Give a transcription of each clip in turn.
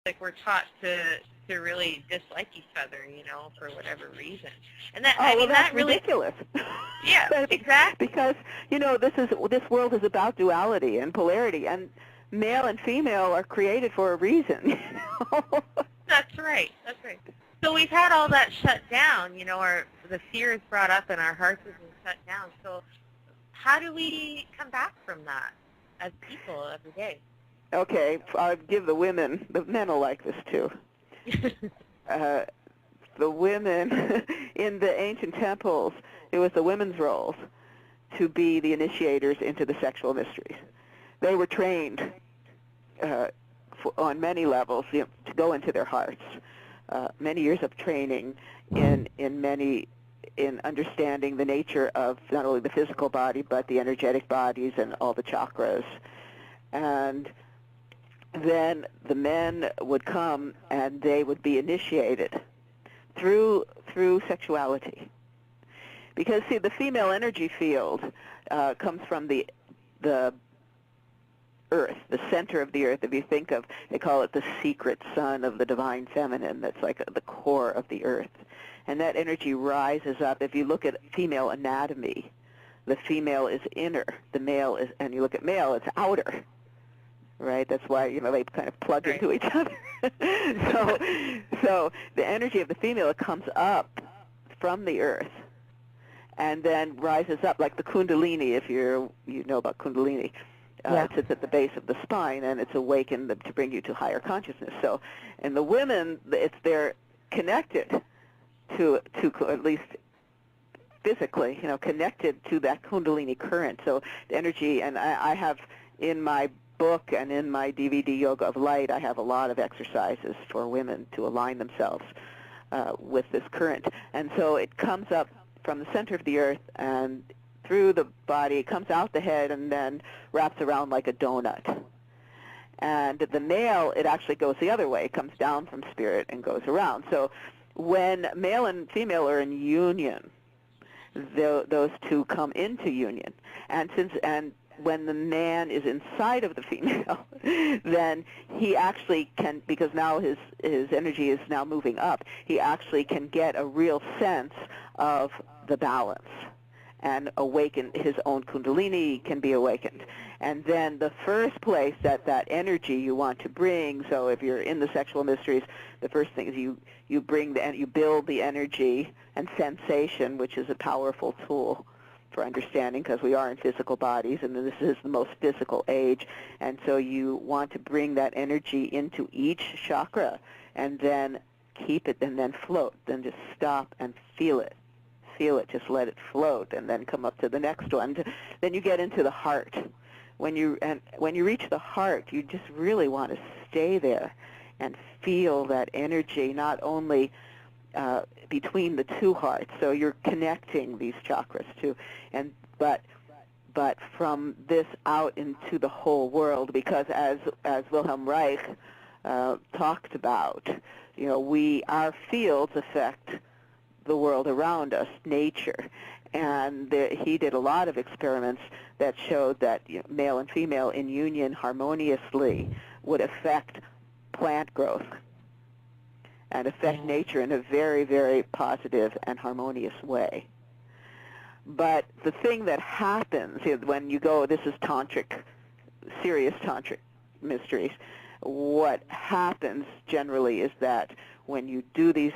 like we're taught to really dislike each other, for whatever reason. And that, Oh, well, that's that really, ridiculous. yeah, exactly. Because, this world is about duality and polarity, and male and female are created for a reason. That's right. That's right. So we've had all that shut down, the fear is brought up and our hearts have been shut down. So how do we come back from that as people every day? Okay, I'll give the women, the men will like this too. The women in the ancient temples, it was the women's roles to be the initiators into the sexual mysteries. They were trained on many levels, to go into their hearts. Many years of training in understanding the nature of not only the physical body but the energetic bodies and all the chakras. And then the men would come and they would be initiated through sexuality. Because, see, the female energy field comes from the earth, the center of the earth. If you think of, they call it the secret sun of the divine feminine. That's like the core of the earth. And that energy rises up. If you look at female anatomy, the female is inner, the male is, and you look at male, it's outer. Right? That's why, they kind of plug into each other. So the energy of the female comes up from the earth and then rises up like the kundalini, if you know about kundalini. It sits at the base of the spine, and it's awakened to bring you to higher consciousness. So in the women, they're connected to at least physically, connected to that kundalini current. So the energy, and I have in my book and in my DVD, Yoga of Light, I have a lot of exercises for women to align themselves with this current. And so it comes up from the center of the earth and through the body, it comes out the head and then wraps around like a donut. And the male, it actually goes the other way. It comes down from spirit and goes around. So when male and female are in union, those two come into union. And when the man is inside of the female, then he actually can, because now his energy is now moving up, he actually can get a real sense of the balance and awaken his own kundalini can be awakened. And then the first place that energy you want to bring, so if you're in the sexual mysteries, the first thing is you build the energy and sensation, which is a powerful tool for understanding, because we are in physical bodies, and this is the most physical age. And so you want to bring that energy into each chakra and then keep it and then float. Then just stop and feel it. Feel it, just let it float, and then come up to the next one. Then you get into the heart. When you reach the heart, you just really want to stay there and feel that energy, not only between the two hearts. So you're connecting these chakras too, but from this out into the whole world, because as Wilhelm Reich talked about, our fields affect the world around us, nature. And he did a lot of experiments that showed that male and female in union harmoniously would affect plant growth and affect nature in a very, very positive and harmonious way. But the thing that happens when you go, this is tantric, serious tantric mysteries, what happens generally is that when you do these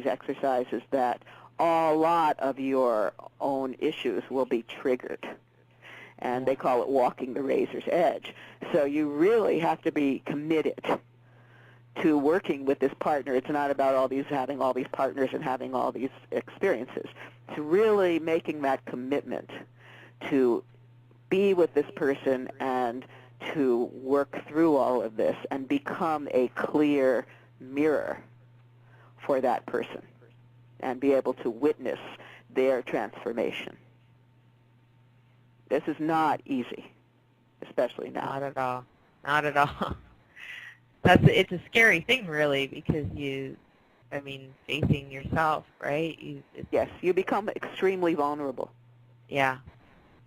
exercises, that a lot of your own issues will be triggered. And they call it walking the razor's edge. So you really have to be committed to working with this partner. It's not about having all these partners and having all these experiences. It's really making that commitment to be with this person and to work through all of this and become a clear mirror for that person and be able to witness their transformation. This is not easy, especially now. Not at all. Not at all. It's a scary thing, really, because facing yourself, right? Yes, you become extremely vulnerable. Yeah.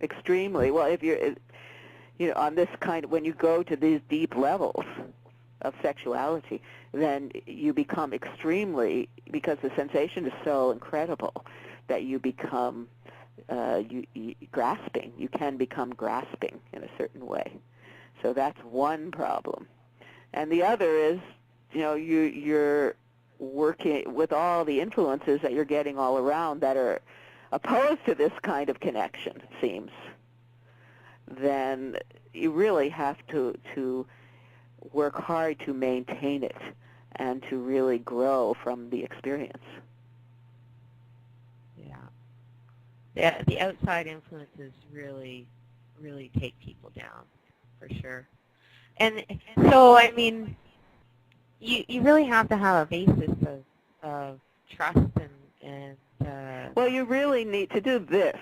Extremely. Well, if you're, on this kind of, when you go to these deep levels of sexuality, then you become extremely, because the sensation is so incredible, that you become grasping. You can become grasping in a certain way. So that's one problem. And the other is, you're working with all the influences that you're getting all around that are opposed to this kind of connection, it seems. Then you really have to work hard to maintain it and to really grow from the experience. Yeah. The outside influences really take people down, for sure. And so, I mean, you really have to have a basis of trust and well, you really need to do this.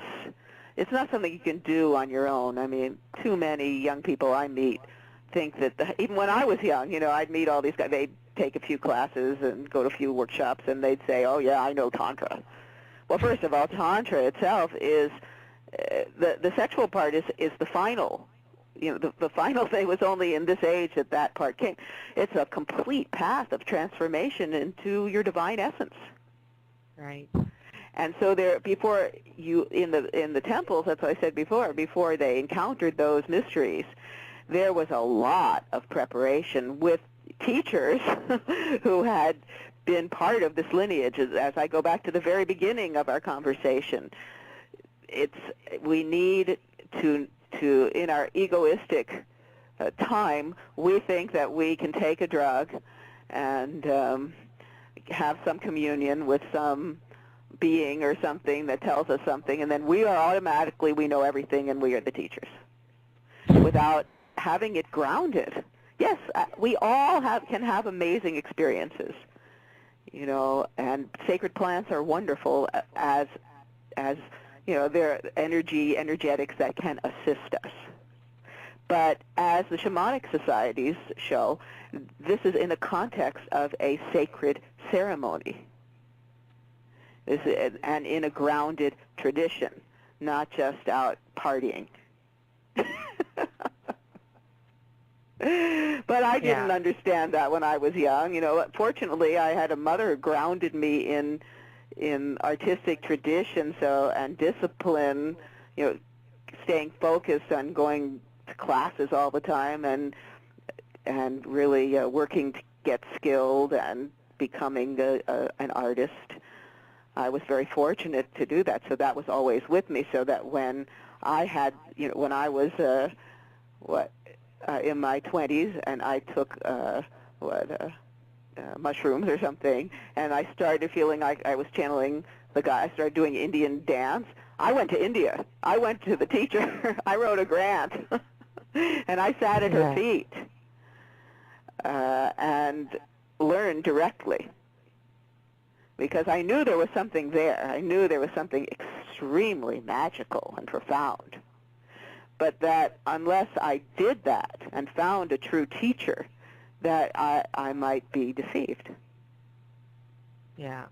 It's not something you can do on your own. I mean, too many young people I meet think that, even when I was young, I'd meet all these guys. They'd take a few classes and go to a few workshops, and they'd say, oh, yeah, I know Tantra. Well, first of all, Tantra itself is, the sexual part is the final. The final thing was only in this age that part came. It's a complete path of transformation into your divine essence. Right. And so before you, in the temples, that's what I said before they encountered those mysteries, there was a lot of preparation with teachers who had been part of this lineage. As I go back to the very beginning of our conversation, we need to in our egoistic time, we think that we can take a drug and have some communion with some being or something that tells us something, and then we know everything, and we are the teachers, without having it grounded. Yes, we all can have amazing experiences, and sacred plants are wonderful as they're energetics that can assist us. But as the shamanic societies show, this is in the context of a sacred ceremony, and in a grounded tradition, not just out partying. But I didn't understand that when I was young. Fortunately, I had a mother who grounded me in artistic tradition, and discipline, staying focused on going to classes all the time and really working to get skilled and becoming an artist. I was very fortunate to do that, so that was always with me, so that when I had, when I was in my 20s, and I took mushrooms or something, and I started feeling like I was channeling the guy. I started doing Indian dance. I went to India. I went to the teacher. I wrote a grant, and I sat at her feet and learned directly, because I knew there was something there. I knew there was something extremely magical and profound. But that unless I did that and found a true teacher, that I might be deceived. Yeah.